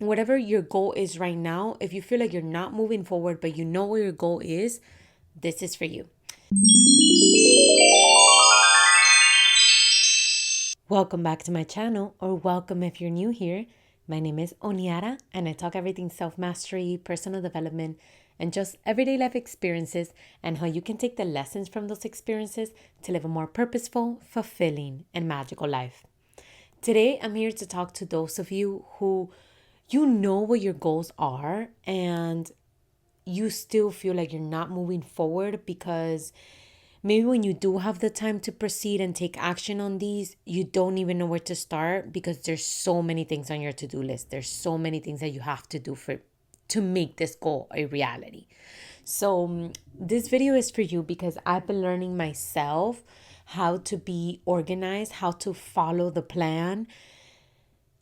whatever your goal is right now, if you feel like you're not moving forward, but you know where your goal is, this is for you. Welcome back to my channel, or welcome if you're new here. My name is Oniara, and I talk everything self-mastery, personal development, and just everyday life experiences, and how you can take the lessons from those experiences to live a more purposeful, fulfilling, and magical life. Today, I'm here to talk to those of you who you know what your goals are, and you still feel like you're not moving forward because maybe when you do have the time to proceed and take action on these, you don't even know where to start because there's so many things on your to-do list. There's so many things that you have to do to make this goal a reality. So this video is for you because I've been learning myself how to be organized, how to follow the plan,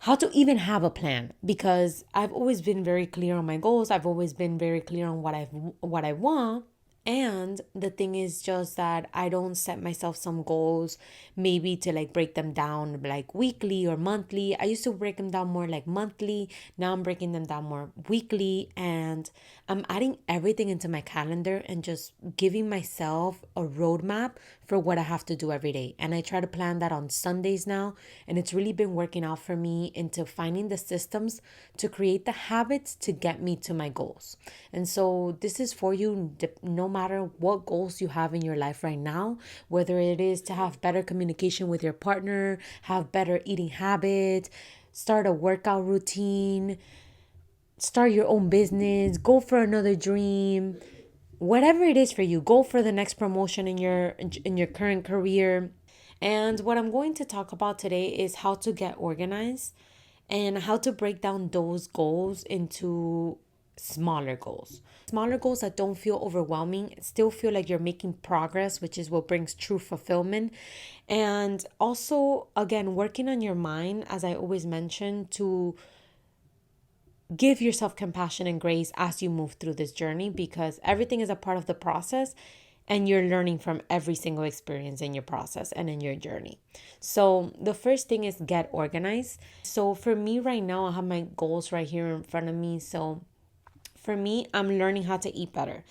how to even have a plan, because I've always been very clear on my goals. I've always been very clear on what I want. And the thing is just that I don't set myself some goals, maybe to like break them down like weekly or monthly. I used to break them down more like monthly. Now I'm breaking them down more weekly, and I'm adding everything into my calendar and just giving myself a roadmap for what I have to do every day. And I try to plan that on Sundays now, and it's really been working out for me into finding the systems to create the habits to get me to my goals. And so this is for you, no matter what goals you have in your life right now, whether it is to have better communication with your partner, have better eating habits, start a workout routine, start your own business, go for another dream, whatever it is for you, go for the next promotion in your current career. And what I'm going to talk about today is how to get organized and how to break down those goals into smaller goals. Smaller goals that don't feel overwhelming, still feel like you're making progress, which is what brings true fulfillment. And also, again, working on your mind, as I always mention, to give yourself compassion and grace as you move through this journey, because everything is a part of the process and you're learning from every single experience in your process and in your journey. So the first thing is get organized. So for me right now, I have my goals right here in front of me. So for me, I'm learning how to eat better.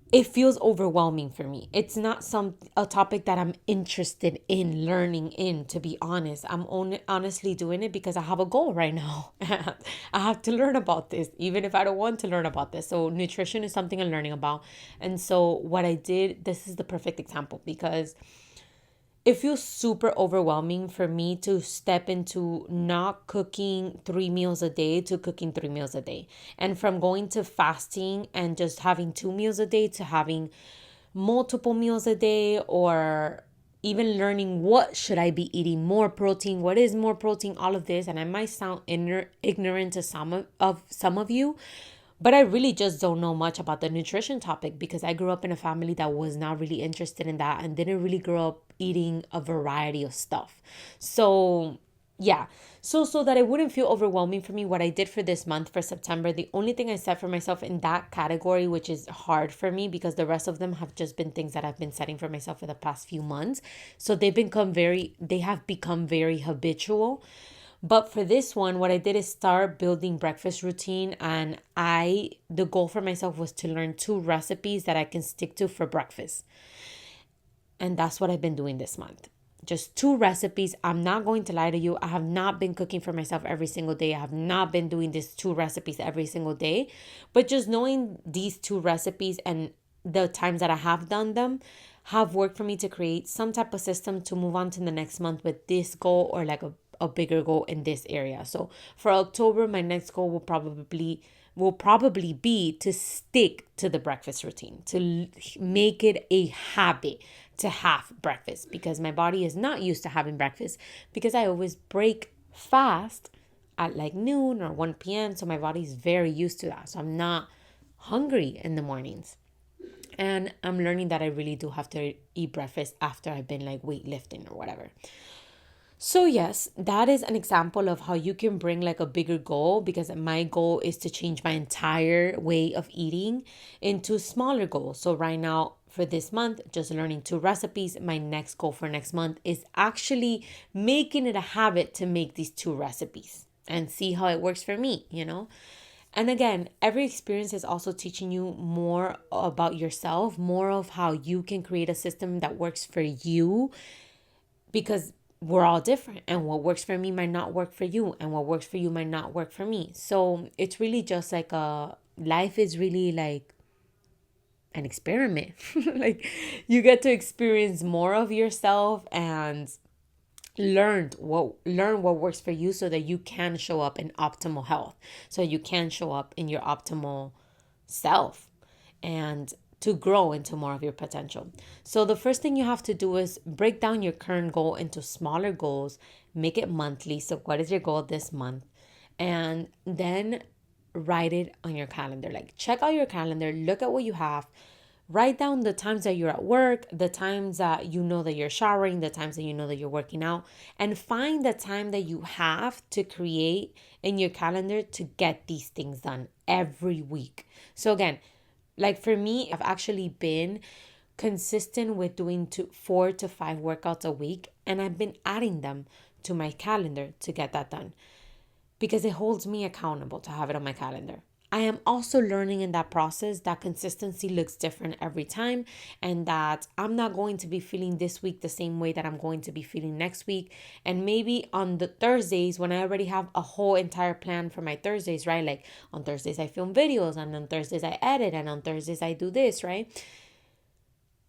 It feels overwhelming for me. It's not a topic that I'm interested in learning in, to be honest. I'm only honestly doing it because I have a goal right now. I have to learn about this, even if I don't want to learn about this. So nutrition is something I'm learning about. And so what I did, this is the perfect example, because it feels super overwhelming for me to step into not cooking 3 meals a day to cooking 3 meals a day. And from going to fasting and just having 2 meals a day to having multiple meals a day, or even learning what should I be eating, more protein, what is more protein, all of this. And I might sound ignorant to some of you, but I really just don't know much about the nutrition topic because I grew up in a family that was not really interested in that and didn't really grow up eating a variety of stuff. So yeah. So that it wouldn't feel overwhelming for me, what I did for this month, for September, the only thing I set for myself in that category, which is hard for me because the rest of them have just been things that I've been setting for myself for the past few months. So they have become very habitual. But for this one, what I did is start building breakfast routine, and the goal for myself was to learn 2 recipes that I can stick to for breakfast. And that's what I've been doing this month. Just 2 recipes. I'm not going to lie to you. I have not been cooking for myself every single day. I have not been doing these 2 recipes every single day. But just knowing these 2 recipes and the times that I have done them have worked for me to create some type of system to move on to the next month with this goal, or like a bigger goal in this area. So for October, my next goal will probably be to stick to the breakfast routine, to make it a habit to have breakfast, because my body is not used to having breakfast because I always break fast at like noon or 1 p.m. So my body is very used to that. So I'm not hungry in the mornings. And I'm learning that I really do have to eat breakfast after I've been like weightlifting or whatever. So yes, that is an example of how you can bring like a bigger goal, because my goal is to change my entire way of eating, into smaller goals. So right now for this month, just learning 2 recipes. My next goal for next month is actually making it a habit to make these 2 recipes. and see how it works for me, you know? And again, every experience is also teaching you more about yourself, more of how you can create a system that works for you, because we're all different, and what works for me might not work for you, and what works for you might not work for me. So it's really just like life is really like an experiment. Like you get to experience more of yourself and learn what works for you so that you can show up in optimal health, so you can show up in your optimal self and to grow into more of your potential. So the first thing you have to do is break down your current goal into smaller goals, make it monthly. So what is your goal this month? And then write it on your calendar. Like check out your calendar, look at what you have, write down the times that you're at work, the times that you know that you're showering, the times that you know that you're working out, and find the time that you have to create in your calendar to get these things done every week. So again, like for me, I've actually been consistent with doing 4 to 5 workouts a week, and I've been adding them to my calendar to get that done because it holds me accountable to have it on my calendar. I am also learning in that process that consistency looks different every time, and that I'm not going to be feeling this week the same way that I'm going to be feeling next week. And maybe on the Thursdays, when I already have a whole entire plan for my Thursdays, right? Like on Thursdays, I film videos, and on Thursdays, I edit, and on Thursdays, I do this, right?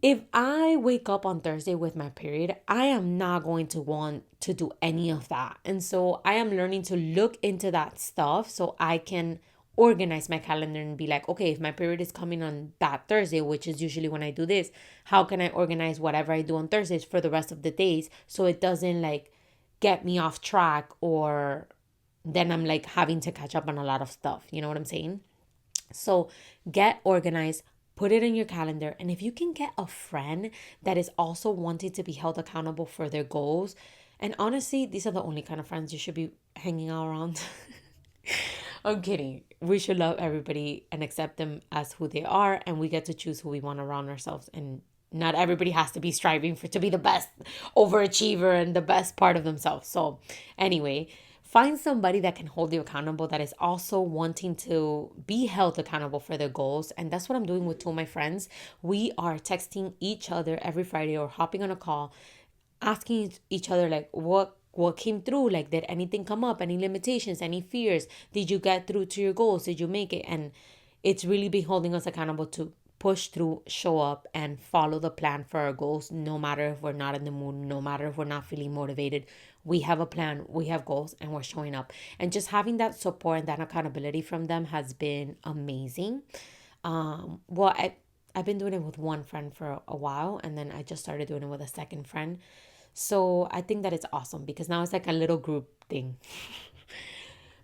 If I wake up on Thursday with my period, I am not going to want to do any of that. And so I am learning to look into that stuff so I can organize my calendar and be like, okay, if my period is coming on that Thursday, which is usually when I do this, how can I organize whatever I do on Thursdays for the rest of the days so it doesn't like get me off track, or then I'm like having to catch up on a lot of stuff. You know what I'm saying? So get organized, put it in your calendar. And if you can get a friend that is also wanting to be held accountable for their goals, and honestly, these are the only kind of friends you should be hanging out around. I'm kidding. We should love everybody and accept them as who they are, and we get to choose who we want around ourselves. And not everybody has to be striving for to be the best overachiever and the best part of themselves. So, anyway, find somebody that can hold you accountable, that is also wanting to be held accountable for their goals. And that's what I'm doing with two of my friends. We are texting each other every Friday or hopping on a call, asking each other like what came through, like did anything come up, any limitations, any fears, did you get through to your goals, did you make it? And it's really been holding us accountable to push through, show up, and follow the plan for our goals, no matter if we're not in the mood, no matter if we're not feeling motivated. We have a plan, we have goals, and we're showing up. And just having that support and that accountability from them has been amazing. Well, I've been doing it with one friend for a while, and then I just started doing it with a second friend. So I think that it's awesome because now it's like a little group thing.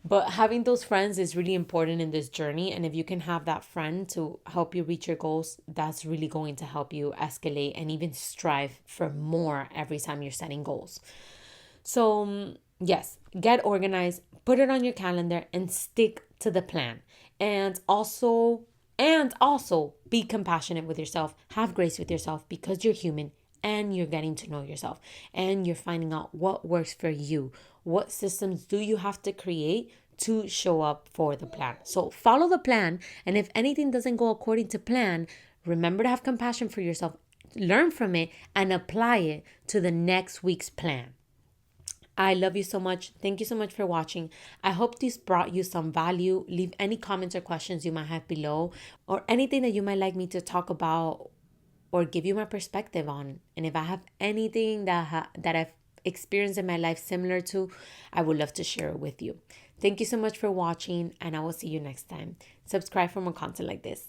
But having those friends is really important in this journey. And if you can have that friend to help you reach your goals, that's really going to help you escalate and even strive for more every time you're setting goals. So, yes, get organized, put it on your calendar, and stick to the plan. And also be compassionate with yourself. Have grace with yourself because you're human and you're getting to know yourself and you're finding out what works for you. What systems do you have to create to show up for the plan? So follow the plan. And if anything doesn't go according to plan, remember to have compassion for yourself, learn from it, and apply it to the next week's plan. I love you so much. Thank you so much for watching. I hope this brought you some value. Leave any comments or questions you might have below, or anything that you might like me to talk about or give you my perspective on. And if I have anything that I've experienced in my life similar to, I would love to share it with you. Thank you so much for watching, and I will see you next time. Subscribe for more content like this.